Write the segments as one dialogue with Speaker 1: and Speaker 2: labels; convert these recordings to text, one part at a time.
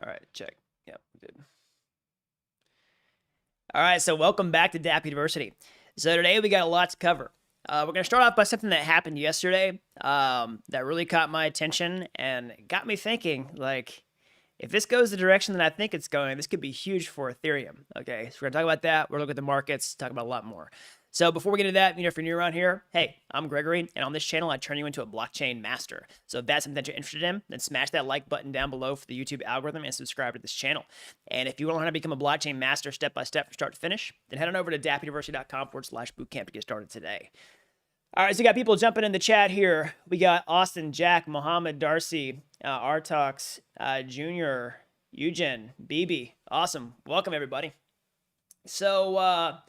Speaker 1: All right, check. Yep, we did. All right, so welcome back to Dapp University. So today we got a lot to cover. We're going to start off by something that happened yesterday that really caught my attention and got me thinking, like, if this goes the direction that I think it's going, this could be huge for Ethereum. Okay, so we're going to talk about that. We're going to look at the markets, talk about a lot more. So before we get into that, if you're new around here, hey, I'm Gregory, and on this channel, I turn you into a blockchain master. So if that's something that you're interested in, then smash that like button down below for the YouTube algorithm and subscribe to this channel. And if you want to learn how to become a blockchain master step by step from start to finish, then head on over to dappuniversity.com/bootcamp to get started today. All right, so we got people jumping in the chat here. We got Austin, Jack, Mohammed, Darcy, Artox, Junior, Eugen, BB. Awesome. Welcome, everybody. So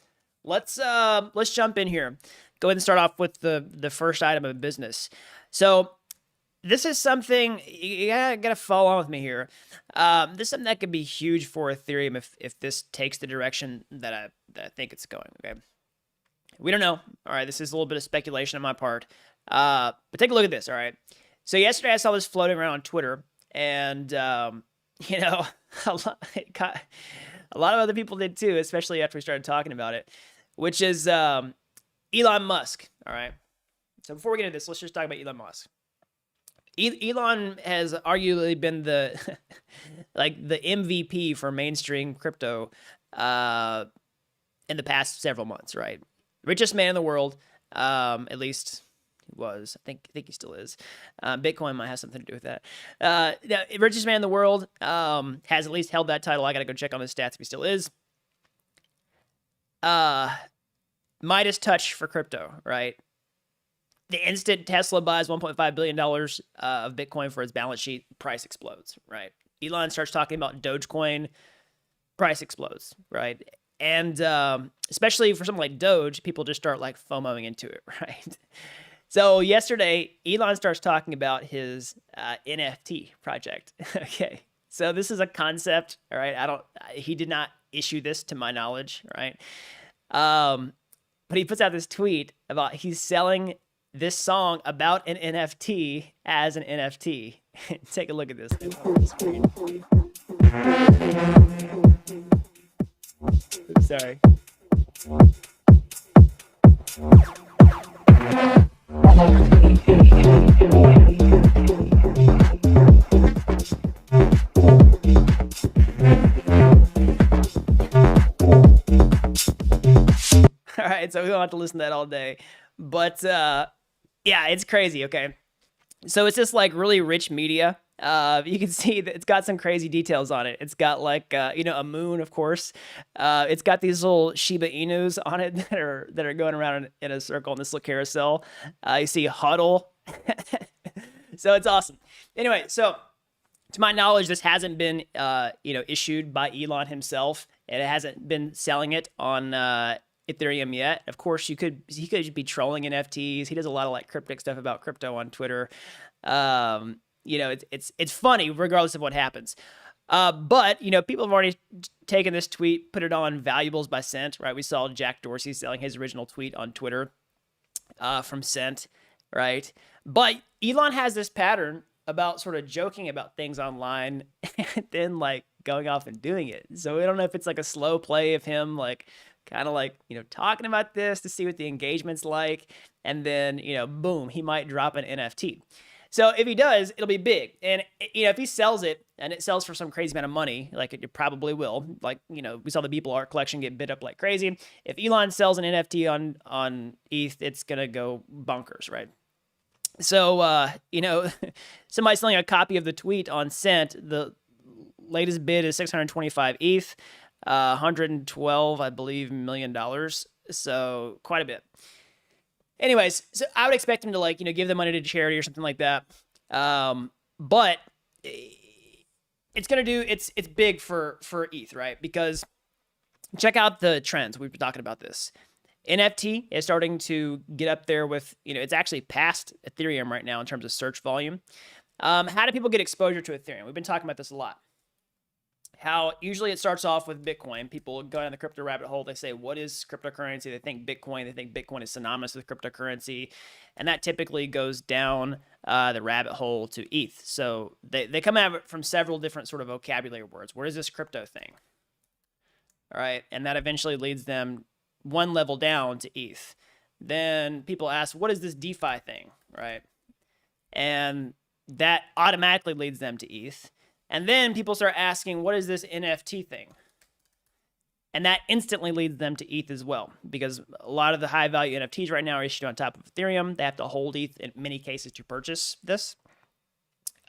Speaker 1: let's jump in here. Go ahead and start off with the first item of business. So this is something you gotta follow on with me here. This is something that could be huge for Ethereum if this takes the direction that I think it's going. Okay, we don't know. All right, this is a little bit of speculation on my part. But take a look at this. All right. So yesterday I saw this floating around on Twitter, and a lot of other people did too, especially after we started talking about it, which is Elon Musk. All right. So before we get into this, let's just talk about Elon Musk. Elon has arguably been the the MVP for mainstream crypto in the past several months, right? Richest man in the world, at least he was. I think he still is. Bitcoin might have something to do with that. The richest man in the world has at least held that title. I got to go check on his stats if he still is. Midas touch for crypto, right? The instant Tesla buys $1.5 billion of Bitcoin for its balance sheet, price explodes, right? Elon starts talking about Dogecoin, price explodes, right? And especially for something like Doge, people just start like FOMOing into it, right? So yesterday, Elon starts talking about his NFT project. Okay, so this is a concept, all right? He did not issue this to my knowledge, right? But he puts out this tweet about he's selling this song about an NFT as an NFT. Take a look at this. Sorry. All right, so we don't have to listen to that all day. But yeah, it's crazy, okay? So it's just like really rich media. You can see that it's got some crazy details on it. It's got like a moon, of course. It's got these little Shiba Inus on it that are going around in a circle in this little carousel. You see Huddle. So it's awesome. Anyway, so to my knowledge, this hasn't been issued by Elon himself, and it hasn't been selling it on Ethereum yet. Of course, he could be trolling NFTs. He does a lot of like cryptic stuff about crypto on Twitter. It's funny regardless of what happens. But people have already taken this tweet, put it on Valuables by Cent, right? We saw Jack Dorsey selling his original tweet on Twitter from Cent, right? But Elon has this pattern about sort of joking about things online and then like going off and doing it. So we don't know if it's like a slow play of him like kind of like, talking about this to see what the engagement's like. And then, boom, he might drop an NFT. So if he does, it'll be big. And, if he sells it and it sells for some crazy amount of money, like it probably will, like, we saw the Beeple art collection get bid up like crazy. If Elon sells an NFT on ETH, it's going to go bonkers, right? So, somebody selling a copy of the tweet on Cent, the latest bid is 625 ETH. 112, I believe, $1 million. So quite a bit. Anyways, so I would expect him to give the money to charity or something like that. But it's it's big for ETH, right? Because check out the trends. We've been talking about this. NFT is starting to get up there with, it's actually past Ethereum right now in terms of search volume. How do people get exposure to Ethereum? We've been talking about this a lot. how usually it starts off with Bitcoin. People go down the crypto rabbit hole. They say, what is cryptocurrency? They think Bitcoin. They think Bitcoin is synonymous with cryptocurrency. And that typically goes down the rabbit hole to ETH. So they come at it from several different sort of vocabulary words. What is this crypto thing? All right. And that eventually leads them one level down to ETH. Then people ask, what is this DeFi thing? Right. And that automatically leads them to ETH. And then people start asking, what is this NFT thing? And that instantly leads them to ETH as well, because a lot of the high value NFTs right now are issued on top of Ethereum. They have to hold ETH in many cases to purchase this.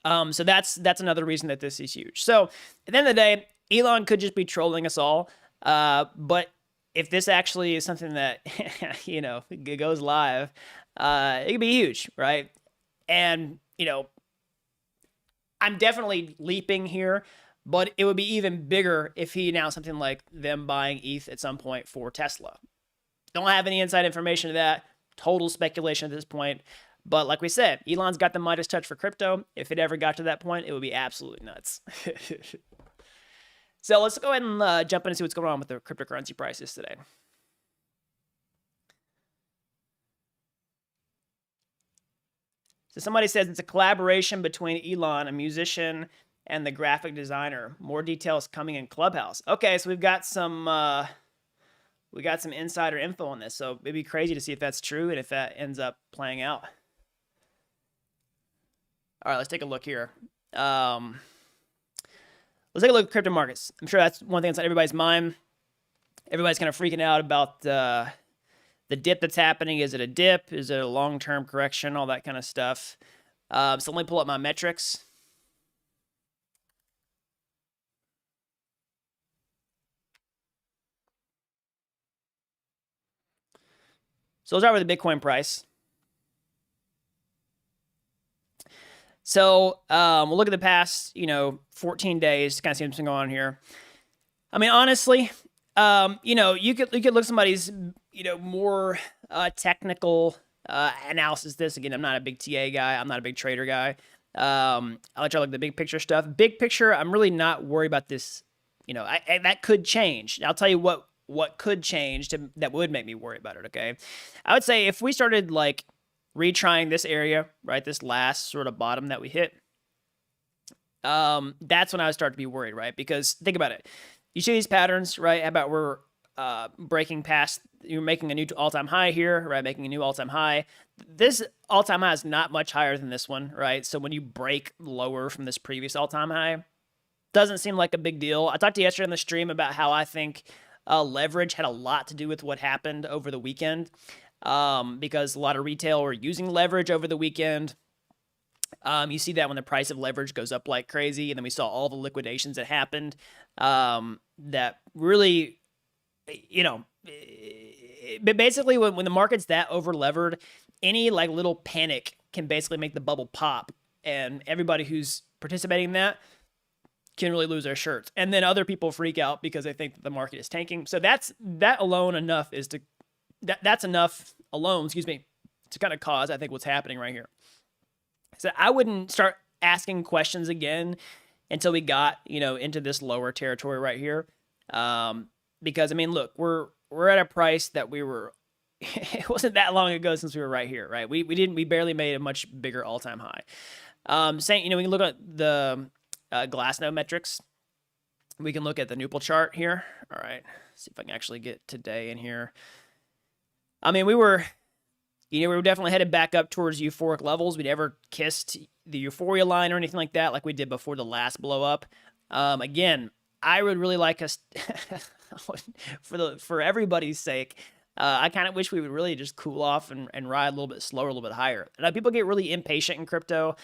Speaker 1: So that's another reason that this is huge. So at the end of the day, Elon could just be trolling us all. But if this actually is something that, goes live, it could be huge, right? And, I'm definitely leaping here, but it would be even bigger if he announced something like them buying ETH at some point for Tesla. Don't have any inside information to that. Total speculation at this point. But like we said, Elon's got the Midas touch for crypto. If it ever got to that point, it would be absolutely nuts. So let's go ahead and jump in and see what's going on with the cryptocurrency prices today. So somebody says it's a collaboration between Elon, a musician, and the graphic designer. More details coming in Clubhouse. Okay, so we've got some insider info on this. So it'd be crazy to see if that's true and if that ends up playing out. All right, let's take a look here. Let's take a look at crypto markets. I'm sure that's one thing that's on everybody's mind. Everybody's kind of freaking out about the dip that's happening. Is it a dip? Is it a long-term correction? All that kind of stuff. So let me pull up my metrics. So let's start with the Bitcoin price. So we'll look at the past, 14 days to kind of see what's been going on here. I mean, honestly, you could look at somebody's, more technical analysis. This again, I'm not a big TA guy. I'm not a big trader guy. I like to look at the big picture stuff. Big picture, I'm really not worried about this. That could change. I'll tell you what could change that would make me worry about it. Okay, I would say if we started like retrying this area, right, this last sort of bottom that we hit, that's when I would start to be worried, right? Because think about it. You see these patterns, right? How about we're breaking past, you're making a new all-time high here, right? Making a new all-time high. This all-time high is not much higher than this one, right? So when you break lower from this previous all-time high, doesn't seem like a big deal. I talked to you yesterday on the stream about how I think leverage had a lot to do with what happened over the weekend. Because a lot of retail were using leverage over the weekend. You see that when the price of leverage goes up like crazy, and then we saw all the liquidations that happened. That really, but basically when the market's that over levered, any like little panic can basically make the bubble pop, and everybody who's participating in that can really lose their shirts. And then other people freak out because they think that the market is tanking. So that's enough alone, to kind of cause, I think, what's happening right here. So I wouldn't start asking questions again until we got, into this lower territory right here. Because I mean, look, we're at a price that we were, it wasn't that long ago since we were right here, right? We barely made a much bigger all-time high. Saying, we can look at the Glassnode metrics. We can look at the Nupal chart here. All right, see if I can actually get today in here. I mean, we were definitely headed back up towards euphoric levels. We never kissed the euphoria line or anything like that, like we did before the last blow up. Again, I would really like us, for everybody's sake, I kind of wish we would really just cool off and ride a little bit slower, a little bit higher. And people get really impatient in crypto.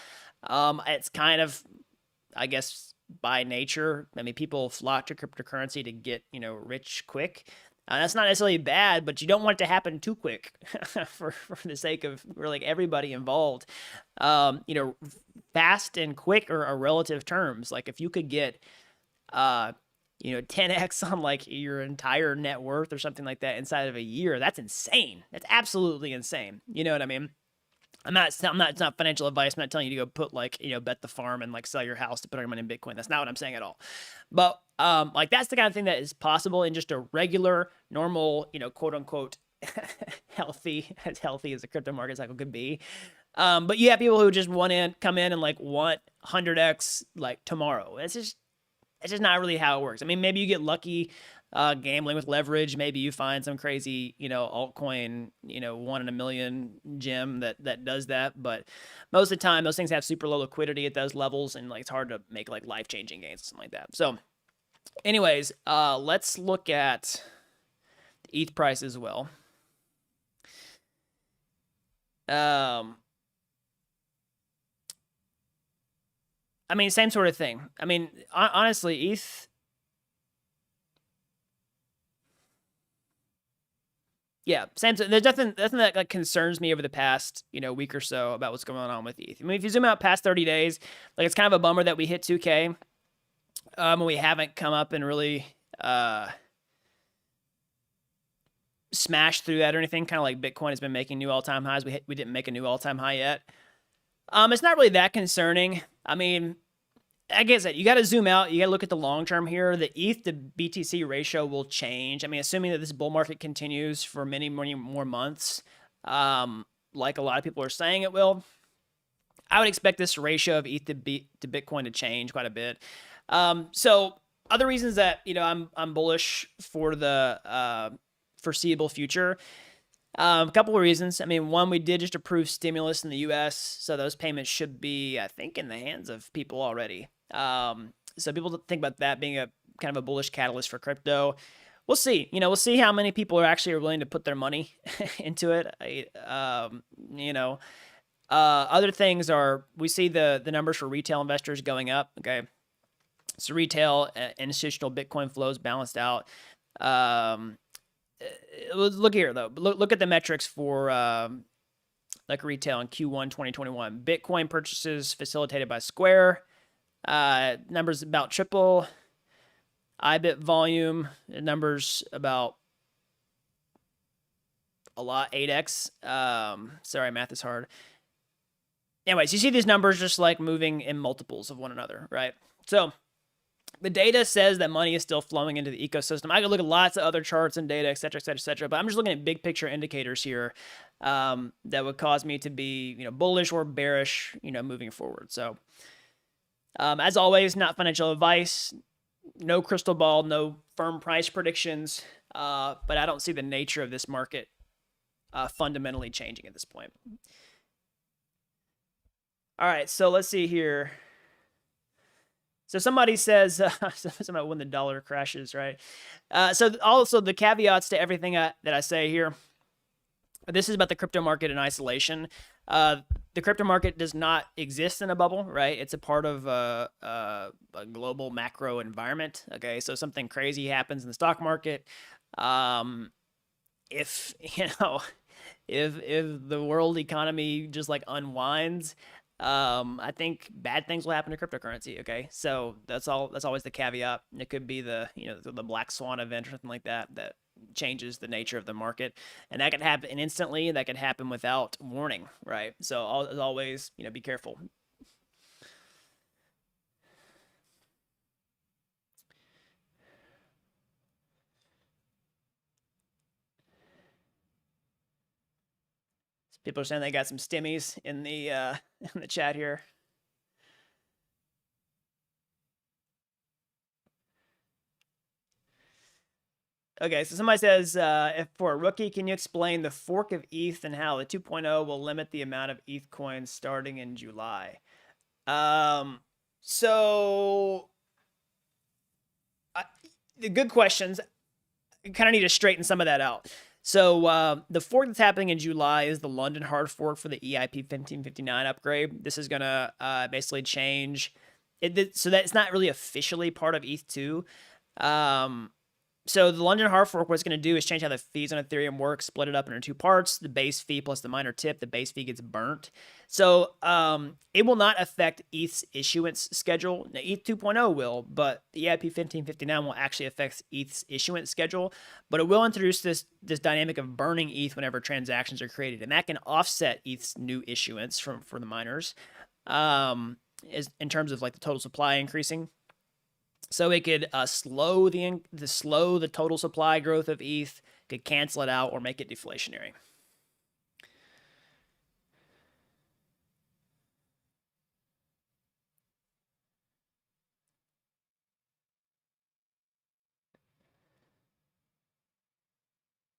Speaker 1: It's kind of, I guess, by nature. I mean, people flock to cryptocurrency to get, rich quick. That's not necessarily bad, but you don't want it to happen too quick for the sake of really everybody involved. Fast and quick are relative terms. Like if you could get, 10x on like your entire net worth or something like that inside of a year, that's insane. That's absolutely insane. You know what I mean? It's not financial advice. I'm not telling you to go put like, bet the farm and like sell your house to put your money in Bitcoin. That's not what I'm saying at all. But like that's the kind of thing that is possible in just a regular, normal, quote unquote, as healthy as the crypto market cycle could be. But you have people who just come in and like want 100x like tomorrow. It's just not really how it works. I mean, maybe you get lucky gambling with leverage. Maybe you find some crazy, altcoin, 1 in a million gem that does that. But most of the time, those things have super low liquidity at those levels, and like it's hard to make like life-changing gains or something like that. So, anyways, let's look at the ETH price as well. I mean, same sort of thing. I mean, honestly, ETH. Yeah, same. There's nothing that like concerns me over the past week or so about what's going on with ETH. I mean, if you zoom out past 30 days, like it's kind of a bummer that we hit 2K, and we haven't come up and really smashed through that or anything. Kind of like Bitcoin has been making new all-time highs. We didn't make a new all-time high yet. It's not really that concerning. I mean, like I said, you got to zoom out. You got to look at the long term here. The ETH to BTC ratio will change. I mean, assuming that this bull market continues for many more months, like a lot of people are saying it will, I would expect this ratio of ETH to Bitcoin to change quite a bit. So other reasons that I'm bullish for the foreseeable future. A couple of reasons. I mean, one, we did just approve stimulus in the U.S., so those payments should be, I think, in the hands of people already. So people think about that being a kind of a bullish catalyst for crypto. We'll see. We'll see how many people are actually willing to put their money into it. Other things are we see the numbers for retail investors going up. Okay, so retail institutional Bitcoin flows balanced out. Look here though. Look at the metrics for like retail in Q1 2021. Bitcoin purchases facilitated by Square. Numbers about triple. IBIT volume numbers about a lot, 8x. Sorry, math is hard. Anyways, you see these numbers just like moving in multiples of one another, right? So the data says that money is still flowing into the ecosystem. I could look at lots of other charts and data, et cetera, et cetera, et cetera, but I'm just looking at big picture indicators here that would cause me to be, bullish or bearish, moving forward. So as always, not financial advice, no crystal ball, no firm price predictions, but I don't see the nature of this market fundamentally changing at this point. All right, so let's see here. So somebody says, somebody when the dollar crashes, right? So also the caveats to everything that I say here. This is about the crypto market in isolation. The crypto market does not exist in a bubble, right? It's a part of a global macro environment. Okay, so something crazy happens in the stock market. If if the world economy just like unwinds, I think bad things will happen to cryptocurrency. Okay, so that's always the caveat. It could be the the black swan event or something like that changes the nature of the market, and that could happen instantly. That could happen without warning, right? So as always, be careful. People are saying they got some stimmies in the chat here. Okay, so somebody says, if for a rookie, can you explain the fork of ETH and how the 2.0 will limit the amount of ETH coins starting in July? So the good questions. You kind of need to straighten some of that out. So the fork that's happening in July is the London hard fork for the EIP 1559 upgrade. This is going to basically change it, so that it's not really officially part of ETH2. So the London hard fork, what it's going to do is change how the fees on Ethereum work, split it up into 2 parts: the base fee plus the miner tip. The base fee gets burnt. So it will not affect ETH's issuance schedule. Now, ETH 2.0 will, but the EIP 1559 will actually affect ETH's issuance schedule. But it will introduce this dynamic of burning ETH whenever transactions are created, and that can offset ETH's new issuance for the miners, in terms of like the total supply increasing. So it could slow the total supply growth of ETH, could cancel it out, or make it deflationary.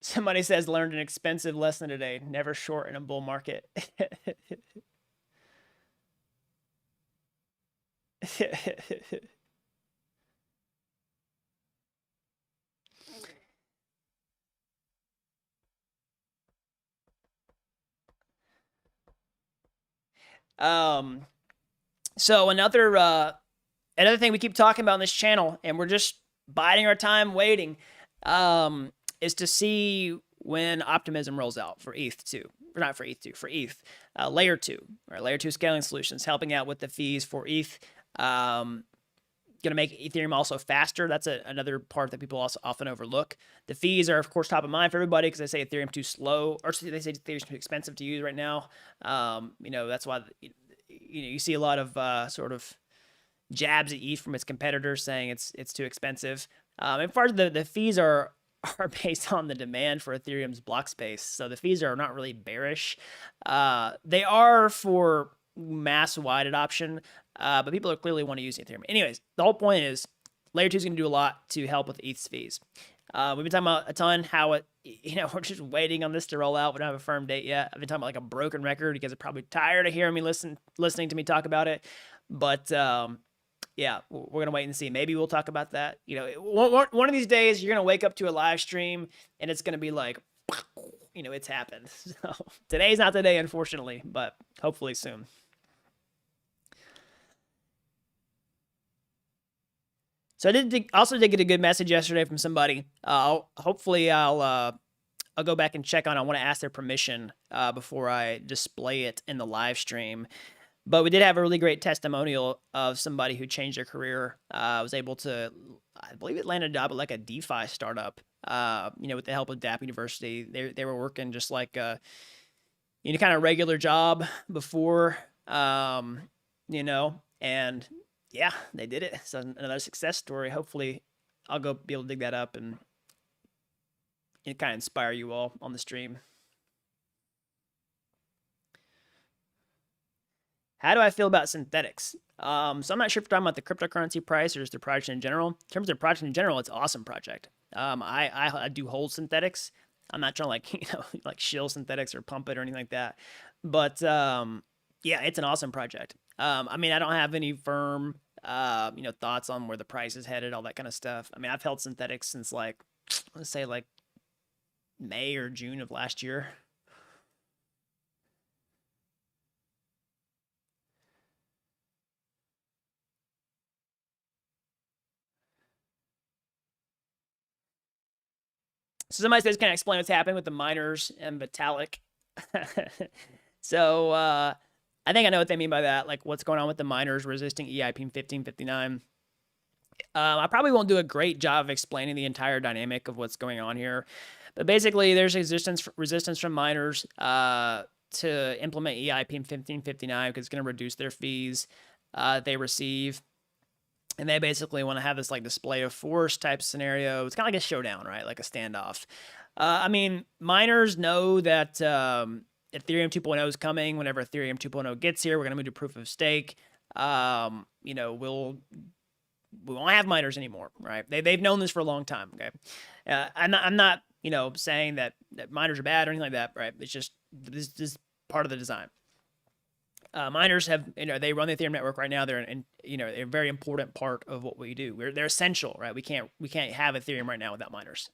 Speaker 1: Somebody says learned an expensive lesson today: never short in a bull market. So another thing we keep talking about on this channel, and we're just biding our time waiting, is to see when Optimism rolls out for ETH2. Or not for ETH2, for ETH. Layer 2, or Layer 2 scaling solutions, helping out with the fees for ETH. Going to make Ethereum also faster. That's another part that people also often overlook. The fees are, of course, top of mind for everybody because they say Ethereum too slow, or they say Ethereum's too expensive to use right now. That's why you see a lot of sort of jabs at ETH from its competitors saying it's too expensive. As far as the fees are based on the demand for Ethereum's block space, so the fees are not really bearish. They are for mass-wide adoption, but people are clearly want to use Ethereum. Anyways, the whole point is Layer 2 is going to do a lot to help with ETH's fees. We've been talking about a ton how it, we're just waiting on this to roll out. We don't have a firm date yet. I've been talking about like a broken record. You guys are probably tired of hearing me listening to me talk about it. But yeah, we're going to wait and see. Maybe we'll talk about that. One of these days, you're going to wake up to a live stream and it's going to be like, it's happened. So today's not the day, unfortunately, but hopefully soon. So I also did get a good message yesterday from somebody. Hopefully I'll go back and check on it. I want to ask their permission before I display it in the live stream. But we did have a really great testimonial of somebody who changed their career. Was able to, I believe it landed a job at like a DeFi startup, with the help of Dapp University. They were working just like a, kind of regular job before, and yeah, they did it. So another success story. Hopefully I'll go be able to dig that up and kind of inspire you all on the stream. How do I feel about synthetics? So I'm not sure if you're talking about the cryptocurrency price or just the project in general. In terms of the project in general, it's an awesome project. I do hold synthetics. I'm not trying to like shill synthetics or pump it or anything like that. But yeah, it's an awesome project. I don't have any firm thoughts on where the price is headed, all that kind of stuff. I've held synthetics since let's say May or June of last year. So somebody says, can I explain what's happening with the miners and Vitalik? So I think I know what they mean by that, like what's going on with the miners resisting EIP 1559. I probably won't do a great job of explaining the entire dynamic of what's going on here, but basically there's resistance from miners to implement EIP 1559 because it's going to reduce their fees they receive. And they basically want to have this display of force type scenario. It's kind of like a showdown, right? Like a standoff. Miners know that Ethereum 2.0 is coming. Whenever Ethereum 2.0 gets here, we're going to move to proof of stake. We won't have miners anymore, right? They've known this for a long time. Okay, I'm not saying that miners are bad or anything like that, right? It's just this is part of the design. Miners have, they run the Ethereum network right now. They're a very important part of what we do. They're essential, right? We can't have Ethereum right now without miners.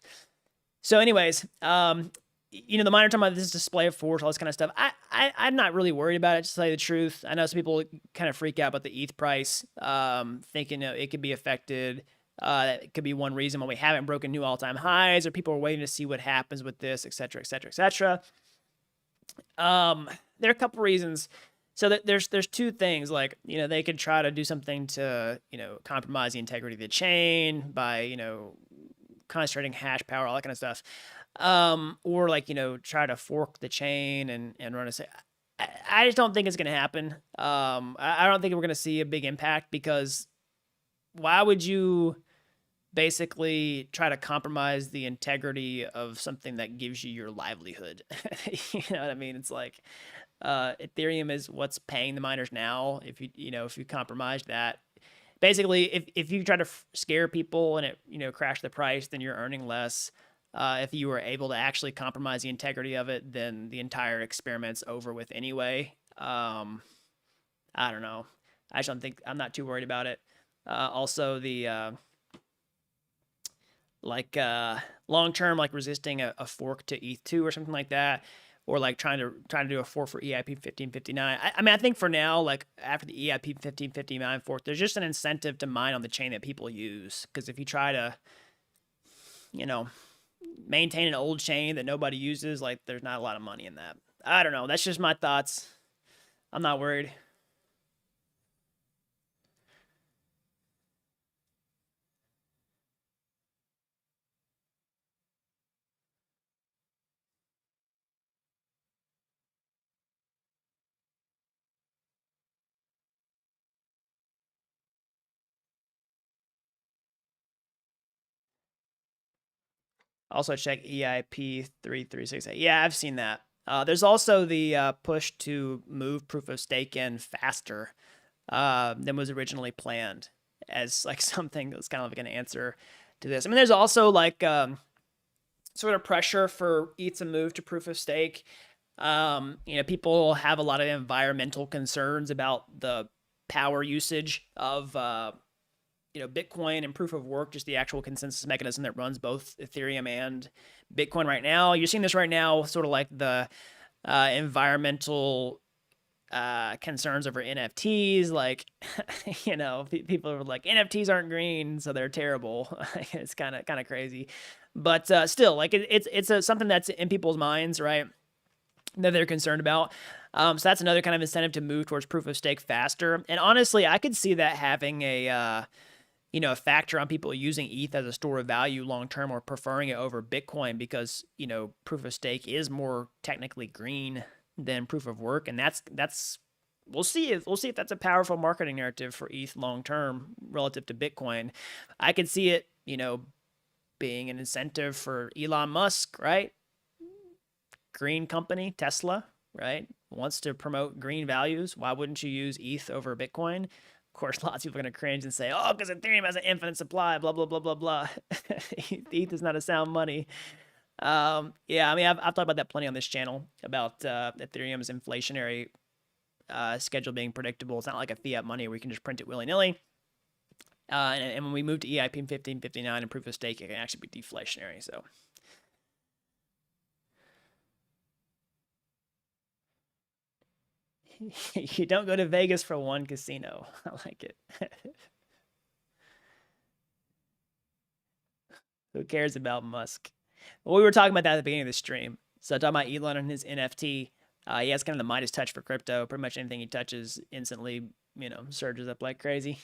Speaker 1: So anyways, the miner talking about this display of force, all this kind of stuff. I'm not really worried about it, to tell you the truth. I know some people kind of freak out about the ETH price, thinking it could be affected That could be one reason why we haven't broken new all-time highs, or people are waiting to see what happens with this, et cetera, et cetera, et cetera. There are a couple reasons. So that there's two things, like, they could try to do something to, compromise the integrity of the chain by, concentrating hash power, all that kind of stuff. Or like, try to fork the chain and run a say. I just don't think it's going to happen. I don't think we're going to see a big impact, because why would you basically try to compromise the integrity of something that gives you your livelihood? You know what I mean? It's like, Ethereum is what's paying the miners now. If you compromise that, basically, if you try to scare people and it crash the price, then you're earning less. If you were able to actually compromise the integrity of it, then the entire experiment's over with anyway. I don't know. I just don't think, I'm not too worried about it. Also, the long term, like resisting a fork to ETH2 or something like that, or like trying to do a fork for EIP 1559. I mean, I think for now, like after the EIP 1559 fork, there's just an incentive to mine on the chain that people use. Because if you try to, maintain an old chain that nobody uses, like there's not a lot of money in that. I don't know. That's just my thoughts. I'm not worried. Also check EIP 3368. Yeah, I've seen that. There's also the push to move proof of stake in faster than was originally planned, as like something that's kind of like an answer to this. I mean, there's also like sort of pressure for ETH to move to proof of stake. People have a lot of environmental concerns about the power usage of Bitcoin and proof of work, just the actual consensus mechanism that runs both Ethereum and Bitcoin right now. You're seeing this right now, sort of like the environmental concerns over NFTs. Like, people are like, NFTs aren't green, so they're terrible. It's kind of crazy, but still, like it's something that's in people's minds, right? That they're concerned about. So that's another kind of incentive to move towards proof of stake faster. And honestly, I could see that having a factor on people using ETH as a store of value long term, or preferring it over Bitcoin, because proof of stake is more technically green than proof of work, and that's we'll see if that's a powerful marketing narrative for ETH long term relative to Bitcoin. I could see it being an incentive for Elon Musk, right? Green company, Tesla, right? Wants to promote green values. Why wouldn't you use ETH over Bitcoin? Of course, lots of people are going to cringe and say, oh, because Ethereum has an infinite supply, blah, blah, blah, blah, blah. ETH is not a sound money. Yeah, I mean, I've talked about that plenty on this channel, about Ethereum's inflationary schedule being predictable. It's not like a fiat money where you can just print it willy-nilly. And when we move to EIP 1559 and proof of stake, it can actually be deflationary. So you don't go to Vegas for one casino. I like it. Who cares about Musk? Well, we were talking about that at the beginning of the stream. So talking about Elon and his NFT. He has kind of the Midas touch for crypto. Pretty much anything he touches instantly, surges up like crazy.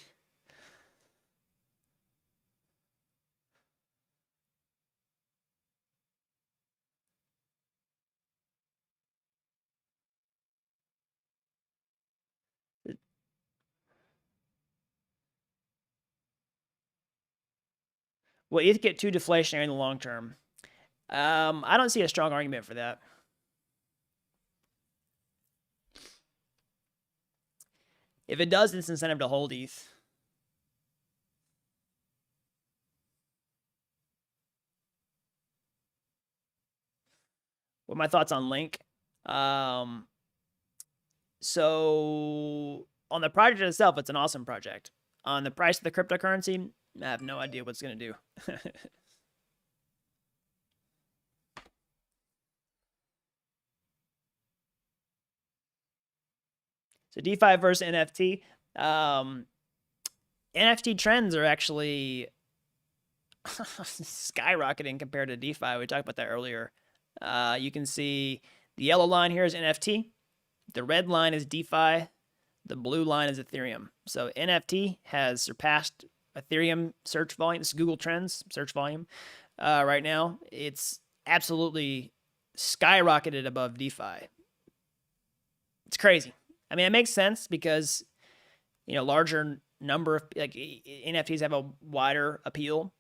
Speaker 1: Will ETH get too deflationary in the long term? I don't see a strong argument for that. If it does, it's incentive to hold ETH. What are my thoughts on Link? So on the project itself, it's an awesome project. On the price of the cryptocurrency, I have no idea what's going to do. So DeFi versus NFT. NFT trends are actually skyrocketing compared to DeFi. We talked about that earlier. You can see the yellow line here is NFT. The red line is DeFi. The blue line is Ethereum. So NFT has surpassed Ethereum search volume. This is Google Trends search volume right now. It's absolutely skyrocketed above DeFi. It's crazy. I mean, it makes sense because, larger number of NFTs have a wider appeal.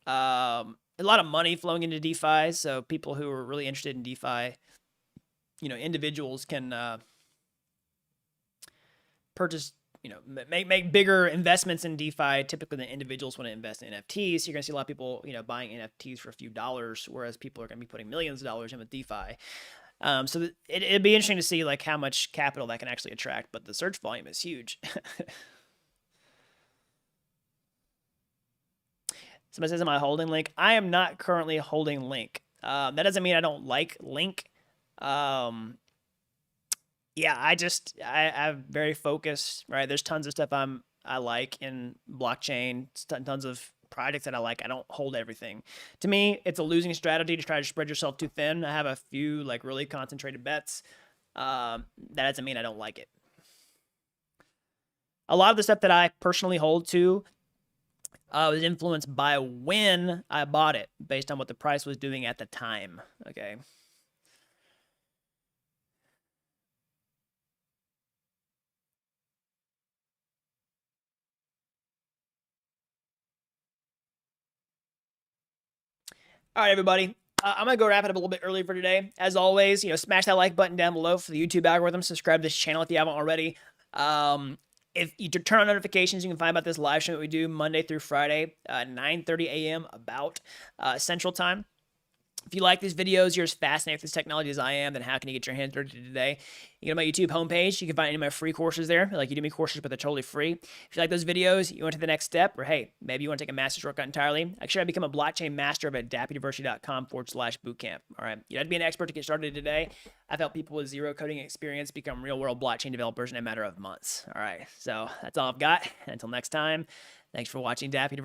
Speaker 1: A lot of money flowing into DeFi, so people who are really interested in DeFi, individuals can purchase, make bigger investments in DeFi. Typically, the individuals want to invest in NFTs. So you're going to see a lot of people, buying NFTs for a few dollars, whereas people are going to be putting millions of dollars in with DeFi. So it'd be interesting to see like how much capital that can actually attract, but the search volume is huge. Somebody says, am I holding Link? I am not currently holding Link. That doesn't mean I don't like Link. Yeah, I'm very focused, right? There's tons of stuff I like in blockchain, tons of projects that I like. I don't hold everything. To me, it's a losing strategy to try to spread yourself too thin. I have a few like really concentrated bets. That doesn't mean I don't like it. A lot of the stuff that I personally hold to was influenced by when I bought it based on what the price was doing at the time. Okay. All right, everybody. I'm going to go wrap it up a little bit early for today. As always, smash that like button down below for the YouTube algorithm. Subscribe to this channel if you haven't already. If you turn on notifications, you can find about this live stream that we do Monday through Friday, 9:30 a.m. about Central Time. If you like these videos, you're as fascinated with this technology as I am, then how can you get your hands dirty today? You go to my YouTube homepage. You can find any of my free courses there, like Udemy courses, but they're totally free. If you like those videos, you want to take the next step, or hey, maybe you want to take a master's shortcut entirely, actually, I become a blockchain master at dappuniversity.com/bootcamp. All right. You don't have to be an expert to get started today. I've helped people with zero coding experience become real world blockchain developers in a matter of months. All right. So that's all I've got. Until next time, thanks for watching Dapp University.